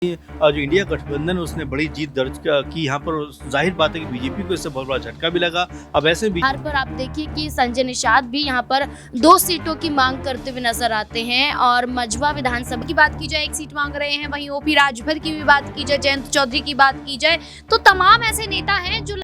जो इंडिया गठबंधन है उसने बड़ी जीत दर्ज की। यहाँ पर जाहिर बात है कि बीजेपी को इससे बहुत बड़ा झटका भी लगा। अब ऐसे में बिहार पर आप देखिए कि संजय निषाद भी यहाँ पर 2 सीटों की मांग करते हुए नजर आते हैं और मझवा विधानसभा की बात की जाए 1 सीट मांग रहे हैं, वहीं ओपी राजभर की भी बात की जाए, जयंत चौधरी की बात की जाए तो तमाम ऐसे नेता हैं जो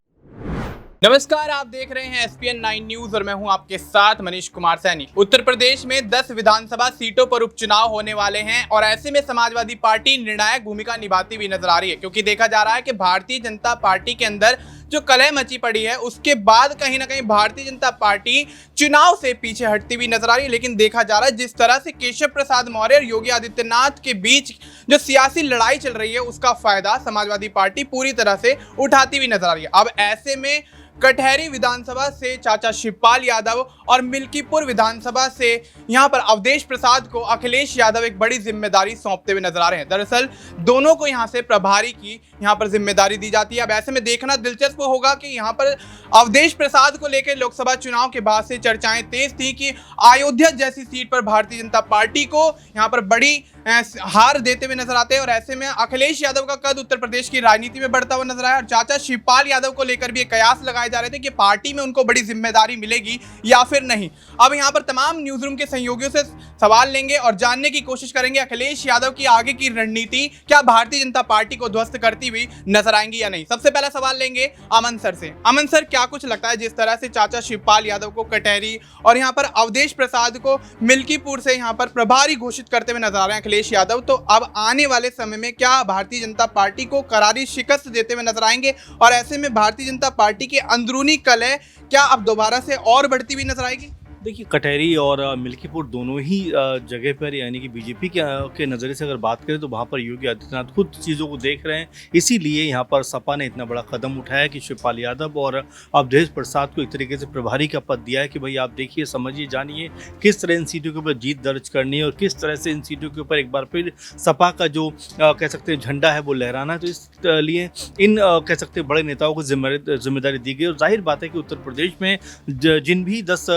नमस्कार, आप देख रहे हैं SPN 9 न्यूज और मैं हूं आपके साथ मनीष कुमार सैनी। उत्तर प्रदेश में 10 विधानसभा सीटों पर उपचुनाव होने वाले हैं और ऐसे में समाजवादी पार्टी निर्णायक भूमिका निभाती हुई नजर आ रही है, क्योंकि देखा जा रहा है कि भारतीय जनता पार्टी के अंदर जो कलह मची पड़ी है उसके बाद कहीं ना कहीं भारतीय जनता पार्टी चुनाव से पीछे हटती हुई नजर आ रही है। लेकिन देखा जा रहा है जिस तरह से केशव प्रसाद मौर्य और योगी आदित्यनाथ के बीच जो सियासी लड़ाई चल रही है उसका फायदा समाजवादी पार्टी पूरी तरह से उठाती हुई नजर आ रही है। अब ऐसे में कटहरी विधानसभा से चाचा शिवपाल यादव और मिल्कीपुर विधानसभा से यहां पर अवधेश प्रसाद को अखिलेश यादव एक बड़ी जिम्मेदारी सौंपते हुए नजर आ रहे हैं। दरअसल दोनों को यहां से प्रभारी की यहां पर जिम्मेदारी दी जाती है। अब ऐसे में देखना दिलचस्प होगा कि यहां पर अवधेश प्रसाद को लेकर लोकसभा चुनाव के बाद से चर्चाएं तेज थी कि अयोध्या जैसी सीट पर भारतीय जनता पार्टी को यहां पर बड़ी हार देते हुए नजर आते हैं और ऐसे में अखिलेश यादव का कद उत्तर प्रदेश की राजनीति में बढ़ता हुआ नजर आया और चाचा शिवपाल यादव को लेकर भी एक कयास लगाए जा रहे थे कि पार्टी में उनको बड़ी जिम्मेदारी मिलेगी या फिर नहीं। अब यहां पर तमाम न्यूज रूम के सहयोगियों से सवाल लेंगे और जानने की कोशिश करेंगे अखिलेश यादव की आगे की रणनीति क्या भारतीय जनता पार्टी को ध्वस्त करती हुई नजर आएंगी या नहीं। सबसे पहला सवाल लेंगे अमन सर से। अमन सर, क्या कुछ लगता है जिस तरह से चाचा शिवपाल यादव को कटहरी और यहाँ पर अवधेश प्रसाद को मिल्कीपुर से यहाँ पर प्रभारी घोषित करते हुए नजर आ रहे हैं अखिलेश यादव, तो अब आने वाले समय में क्या भारतीय जनता पार्टी को करारी शिकस्त देते हुए नजर आएंगे और ऐसे में भारतीय जनता पार्टी के अंदरूनी कलह क्या अब दोबारा से और बढ़ती हुई नजर आएगी? देखिए, कटहरी और मिल्कीपुर दोनों ही जगह पर यानी कि बीजेपी के नज़रिए से अगर बात करें तो वहाँ पर योगी आदित्यनाथ खुद चीज़ों को देख रहे हैं। इसीलिए यहाँ पर सपा ने इतना बड़ा कदम उठाया कि शिवपाल यादव और अवधेश प्रसाद को एक तरीके से प्रभारी का पद दिया है कि भाई आप देखिए, समझिए, जानिए किस तरह इन सीटों के ऊपर जीत दर्ज करनी है और किस तरह से इन सीटों के ऊपर एक बार फिर सपा का जो कह सकते हैं झंडा है वो लहराना है। तो इसलिए इन कह सकते हैं बड़े नेताओं को जिम्मेदारी दी गई और जाहिर बात है कि उत्तर प्रदेश में जिन भी 10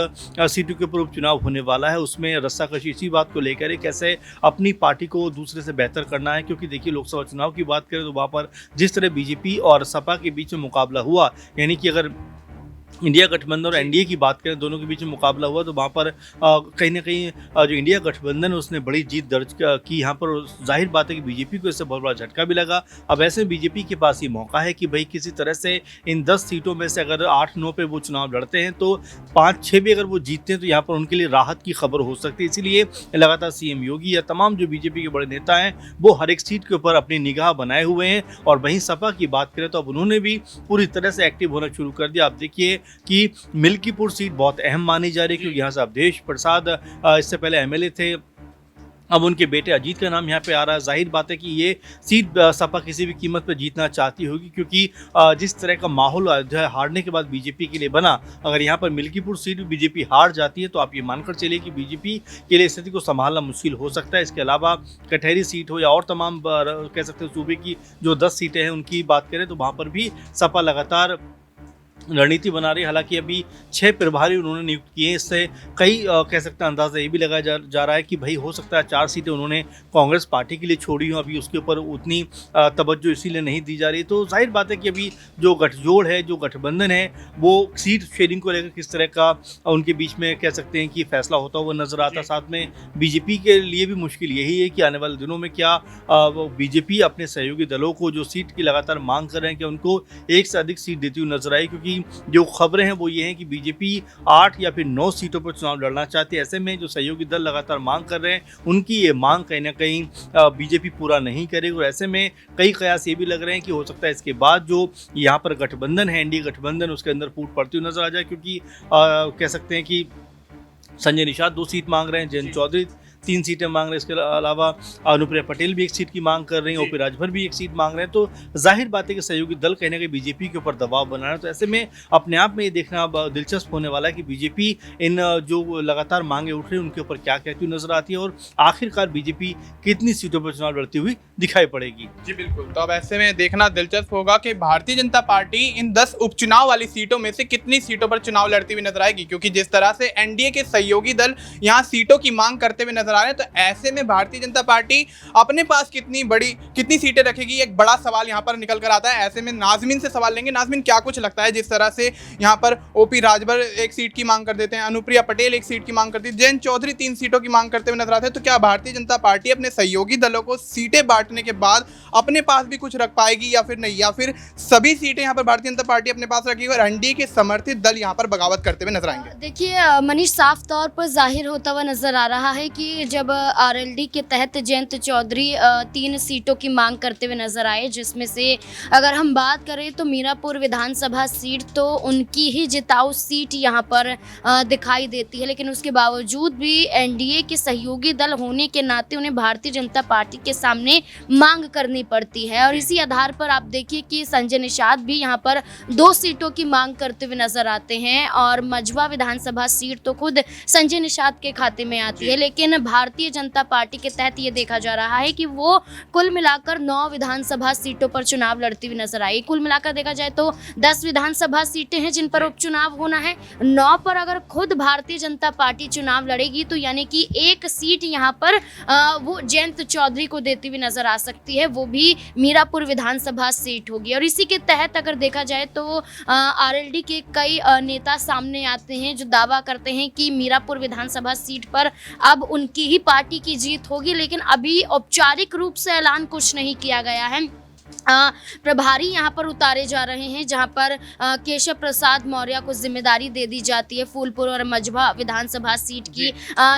सीटों के ऊपर उपचुनाव होने वाला है उसमें रस्साकशी इसी बात को लेकर है कैसे अपनी पार्टी को दूसरे से बेहतर करना है। क्योंकि देखिए, लोकसभा चुनाव की बात करें तो वहाँ पर जिस तरह बीजेपी और सपा के बीच में मुकाबला हुआ, यानी कि अगर इंडिया गठबंधन और एनडीए की बात करें दोनों के बीच में मुकाबला हुआ तो वहाँ पर कहीं ना कहीं जो इंडिया गठबंधन है उसने बड़ी जीत दर्ज की। यहाँ पर जाहिर बात है कि बीजेपी को इससे बहुत बड़ा झटका भी लगा। अब ऐसे में बीजेपी के पास ये मौका है कि भाई किसी तरह से इन 10 सीटों में से अगर 8-9 पे वो चुनाव लड़ते हैं तो 5-6 भी अगर वो जीतते हैं तो यहाँ पर उनके लिए राहत की खबर हो सकती है। इसीलिए लगातार सीएम योगी या तमाम जो बीजेपी के बड़े नेता हैं वो हर एक सीट के ऊपर अपनी निगाह बनाए हुए हैं। और वहीं सपा की बात करें तो अब उन्होंने भी पूरी तरह से एक्टिव होना शुरू कर दिया। आप देखिए कि मिल्कीपुर सीट बहुत अहम मानी जा रही है क्योंकि यहाँ से अवधेश प्रसाद इससे पहले एमएलए थे, अब उनके बेटे अजीत का नाम यहाँ पे आ रहा है। जाहिर बात है कि ये सीट सपा किसी भी कीमत पर जीतना चाहती होगी क्योंकि जिस तरह का माहौल हारने के बाद बीजेपी के लिए बना, अगर यहाँ पर मिल्कीपुर सीट भी बीजेपी हार जाती है तो आप ये मानकर चलिए कि बीजेपी के लिए स्थिति को संभालना मुश्किल हो सकता है। इसके अलावा कटहरी सीट हो या और तमाम कह सकते हैं सूबे की जो 10 सीटें हैं उनकी बात करें तो वहाँ पर भी सपा लगातार रणनीति बना रही है। हालांकि अभी 6 प्रभारी उन्होंने नियुक्त किए हैं। इससे कई कह सकते हैं अंदाजा ये भी लगाया जा रहा है कि भाई हो सकता है 4 सीटें उन्होंने कांग्रेस पार्टी के लिए छोड़ी हों, अभी उसके ऊपर उतनी तवज्जो इसीलिए नहीं दी जा रही। तो जाहिर बात है कि अभी जो गठजोड़ है, जो गठबंधन है, वो सीट शेयरिंग को लेकर किस तरह का उनके बीच में कह सकते हैं कि फैसला होता हुआ नजर आता। साथ में बीजेपी के लिए भी मुश्किल यही है कि आने वाले दिनों में क्या बीजेपी अपने सहयोगी दलों को जो सीट की लगातार मांग कर रहे हैं कि उनको एक से अधिक सीट देती हुई नजर आए, क्योंकि जो खबरें हैं वो ये हैं कि बीजेपी 8 या फिर 9 सीटों पर चुनाव लड़ना चाहती है। ऐसे में जो सहयोगी दल लगातार मांग कर रहे हैं उनकी ये मांग कहीं ना कहीं बीजेपी पूरा नहीं करेगी और ऐसे में कई कयास ये भी लग रहे हैं कि हो सकता है इसके बाद जो यहाँ पर गठबंधन है, एनडीए गठबंधन, उसके अंदर फूट पड़ती हुई नजर आ जाए। क्योंकि कह सकते हैं कि संजय निषाद 2 सीट मांग रहे हैं, जयंत चौधरी 3 सीटें मांग रहे हैं, इसके अलावा अनुप्रिया पटेल भी 1 सीट की मांग कर रही हैं, ओपी राजभर भी 1 सीट मांग रहे हैं। तो जाहिर बात है कि सहयोगी दल कहीं ना कहीं बीजेपी के ऊपर दबाव बना रहे हैं। तो ऐसे में अपने आप में ये देखना अब दिलचस्प होने वाला है कि बीजेपी इन जो लगातार मांगे उठ रही हैं उनके ऊपर क्या कहती हुई नजर आती है और आखिरकार बीजेपी कितनी सीटों पर चुनाव लड़ती हुई दिखाई पड़ेगी। जी बिल्कुल, तो अब ऐसे में देखना दिलचस्प होगा कि भारतीय जनता पार्टी इन 10 उपचुनाव वाली सीटों में से कितनी सीटों पर चुनाव लड़ती हुई नजर आएगी, क्योंकि जिस तरह से एनडीए के सहयोगी दल यहाँ सीटों की मांग करते हुए नजर आ रहे हैं। तो ऐसे में भारतीय जनता पार्टी अपने पास कितनी सीटें रखेगी, एक बड़ा सवाल यहाँ पर निकल कर आता है। ऐसे में नाजमीन से सवाल लेंगे। नाजमीन, क्या कुछ लगता है, जिस तरह से यहाँ पर ओपी राजभर एक सीट की मांग कर देते हैं, अनुप्रिया पटेल एक सीट की मांग करती है, जयंत चौधरी 3 सीटों की मांग करते हुए नजर आते हैं, तो क्या भारतीय जनता पार्टी अपने सहयोगी दलों को सीटें बांटने के बाद अपने पास भी कुछ रख पाएगी या फिर नहीं, या फिर सभी सीटें यहाँ पर भारतीय जनता पार्टी अपने पास रखेगी और एनडीए के समर्थित दल यहाँ पर बगावत करते हुए नजर आएंगे? देखिए मनीष, साफ तौर पर जाहिर होता हुआ नजर आ रहा है कि जब आरएलडी के तहत जयंत चौधरी 3 सीटों की मांग करते हुए नजर आए, जिसमें से अगर हम बात करें तो मीरापुर विधानसभा सीट तो उनकी ही जिताऊ सीट यहाँ पर दिखाई देती है, लेकिन उसके बावजूद भी एनडीए के सहयोगी दल होने के नाते उन्हें भारतीय जनता पार्टी के सामने मांग करनी पड़ती है। और इसी आधार पर आप देखिए कि संजय निषाद भी यहाँ पर 2 सीटों की मांग करते हुए नजर आते हैं और मझवा विधानसभा सीट तो खुद संजय निषाद के खाते में आती है। लेकिन भारतीय जनता पार्टी के तहत ये देखा जा रहा है कि वो कुल मिलाकर 9 विधानसभा सीटों पर चुनाव लड़ती हुई नजर आई। कुल मिलाकर देखा जाए तो 10 विधानसभा सीटें हैं जिन पर उपचुनाव होना है। 9 पर अगर खुद भारतीय जनता पार्टी चुनाव लड़ेगी तो यानी कि 1 सीट यहाँ पर वो जयंत चौधरी को देती हुई नजर आ सकती है, वो भी मीरापुर विधानसभा सीट होगी। और इसी के तहत अगर देखा जाए तो आरएलडी के कई नेता सामने आते हैं जो दावा करते हैं कि मीरापुर विधानसभा सीट पर अब उनकी ही पार्टी की जीत होगी, लेकिन अभी औपचारिक रूप से ऐलान कुछ नहीं किया गया है। प्रभारी यहाँ पर उतारे जा रहे हैं, जहाँ पर केशव प्रसाद मौर्य को जिम्मेदारी दे दी जाती है फूलपुर और मझवा विधानसभा सीट की,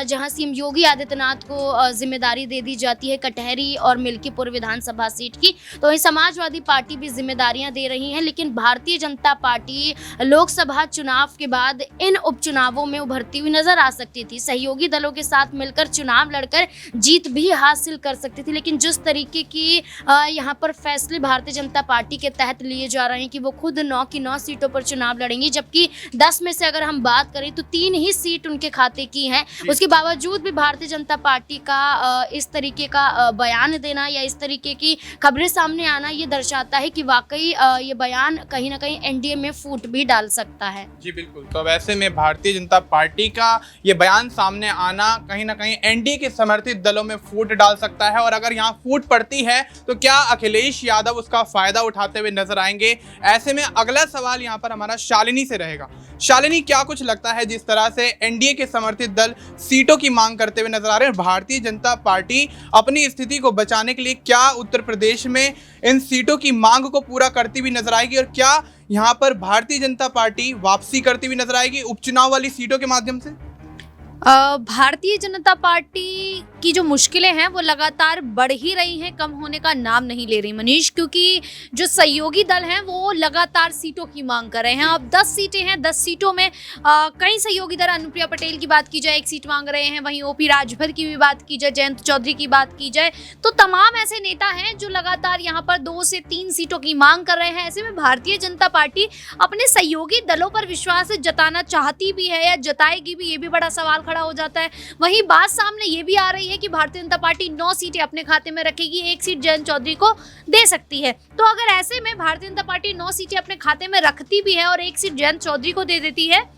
जहाँ सीएम योगी आदित्यनाथ को जिम्मेदारी दे दी जाती है कटहरी और मिल्कीपुर विधानसभा सीट की। तो वहीं समाजवादी पार्टी भी जिम्मेदारियां दे रही है, लेकिन भारतीय जनता पार्टी लोकसभा चुनाव के बाद इन उपचुनावों में उभरती हुई नजर आ सकती थी। सहयोगी दलों के साथ मिलकर चुनाव लड़कर जीत भी हासिल कर सकती थी, लेकिन जिस तरीके की यहाँ पर फैसले भारतीय जनता पार्टी के तहत लिए जा रहे हैं कि वो खुद 9 की 9 सीटों पर चुनाव लड़ेंगी, जबकि 10 में से अगर हम बात करें तो 3 ही सीट उनके खाते की हैं। उसके बावजूद भी भारतीय जनता पार्टी का इस तरीके का बयान देना या इस तरीके की खबरें सामने आना ये दर्शाता है कि वाकई ये बयान कहीं ना कहीं एनडीए में फूट भी डाल सकता है। जी बिल्कुल। तो वैसे में भारतीय जनता पार्टी का ये बयान सामने आना कहीं ना कहीं एनडीए के समर्थित दलों में फूट डाल सकता है, और अगर यहाँ फूट पड़ती है तो क्या अखिलेश यादव उसका फायदा उठाते हुए नजर आएंगे? ऐसे में अगला सवाल यहाँ पर हमारा शालिनी से रहेगा। शालिनी, क्या कुछ लगता है, जिस तरह से एनडीए के समर्थित दल सीटों की मांग करते हुए नजर आ रहे हैं, भारतीय जनता पार्टी अपनी स्थिति को बचाने के लिए क्या उत्तर प्रदेश में इन सीटों की मांग को पूरा करती हुई नजर आएगी, और क्या यहाँ पर भारतीय जनता पार्टी वापसी करती हुई नजर आएगी उपचुनाव वाली सीटों के माध्यम से? भारतीय जनता पार्टी की जो मुश्किलें हैं वो लगातार बढ़ ही रही हैं, कम होने का नाम नहीं ले रही मनीष, क्योंकि जो सहयोगी दल हैं वो लगातार सीटों की मांग कर रहे हैं। अब 10 सीटें हैं, 10 सीटों में कई सहयोगी दल, अनुप्रिया पटेल की बात की जाए 1 सीट मांग रहे हैं, वहीं ओपी राजभर की भी बात की जाए, जयंत चौधरी की बात की जाए, तो तमाम ऐसे नेता हैं जो लगातार यहाँ पर 2 से 3 सीटों की मांग कर रहे हैं। ऐसे में भारतीय जनता पार्टी अपने सहयोगी दलों पर विश्वास जताना चाहती भी है या जताएगी भी, ये भी बड़ा सवाल खड़ा हो जाता है। वहीं बात सामने ये भी आ रही है कि भारतीय जनता पार्टी 9 सीटें अपने खाते में रखेगी, 1 सीट जयंत चौधरी को दे सकती है। तो अगर ऐसे में भारतीय जनता पार्टी 9 सीटें अपने खाते में रखती भी है और 1 सीट जयंत चौधरी को दे देती है,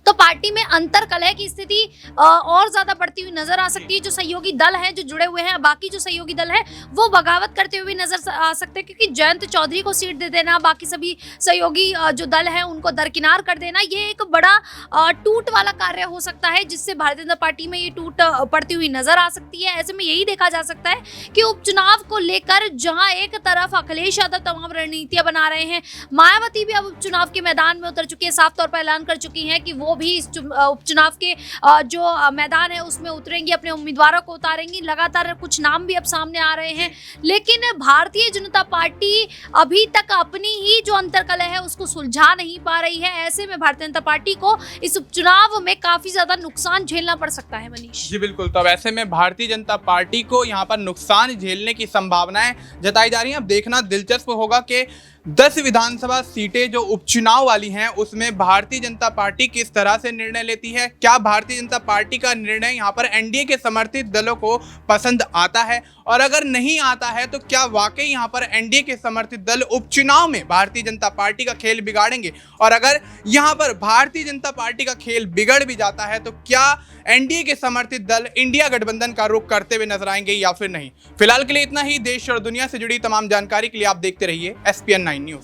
तो पार्टी में अंतर कलह की स्थिति और ज्यादा बढ़ती हुई नजर आ सकती है। जो सहयोगी दल हैं जो जुड़े हुए हैं, बाकी जो सहयोगी दल हैं वो बगावत करते हुए नजर आ सकते हैं, क्योंकि जयंत चौधरी को सीट दे देना, बाकी सभी सहयोगी जो दल हैं उनको दरकिनार कर देना, ये एक बड़ा टूट वाला कार्य हो सकता है, जिससे भारतीय जनता पार्टी में ये टूट पड़ती हुई नजर आ सकती है। ऐसे में यही देखा जा सकता है कि उपचुनाव को लेकर जहां एक तरफ अखिलेश यादव तमाम रणनीतियां बना रहे हैं, मायावती भी अब उपचुनाव के मैदान में उतर चुकी है, साफ तौर पर ऐलान कर चुकी है कि वो भी इस उपचुनाव के जो मैदान है उसमें उतरेंगी, अपने उम्मीदवारों को उतारेंगी। लगातार कुछ नाम भी अब सामने आ रहे हैं, लेकिन भारतीय जनता पार्टी अभी तक अपनी ही जो अंतर्कलह है उसको सुलझा नहीं पा रही है। ऐसे में भारतीय जनता पार्टी को इस उपचुनाव में काफी ज्यादा नुकसान झेलना पड़ सकता है मनीष। जी बिल्कुल। तो ऐसे में भारतीय जनता पार्टी को यहाँ पर नुकसान झेलने की संभावनाएं जताई जा रही हैं। अब देखना दिलचस्प होगा कि 10 विधानसभा सीटें जो उपचुनाव वाली हैं उसमें भारतीय जनता पार्टी किस तरह से निर्णय लेती है, क्या भारतीय जनता पार्टी का निर्णय यहाँ पर एनडीए के समर्थित दलों को पसंद आता है, और अगर नहीं आता है तो क्या वाकई यहाँ पर एनडीए के समर्थित दल उपचुनाव में भारतीय जनता पार्टी का खेल बिगाड़ेंगे, और अगर यहाँ पर भारतीय जनता पार्टी का खेल बिगड़ भी जाता है तो क्या एनडीए के समर्थित दल इंडिया गठबंधन का रुख करते हुए नजर आएंगे या फिर नहीं। फिलहाल के लिए इतना ही। देश और दुनिया से जुड़ी तमाम जानकारी के लिए आप देखते रहिए SPN9 न्यूज।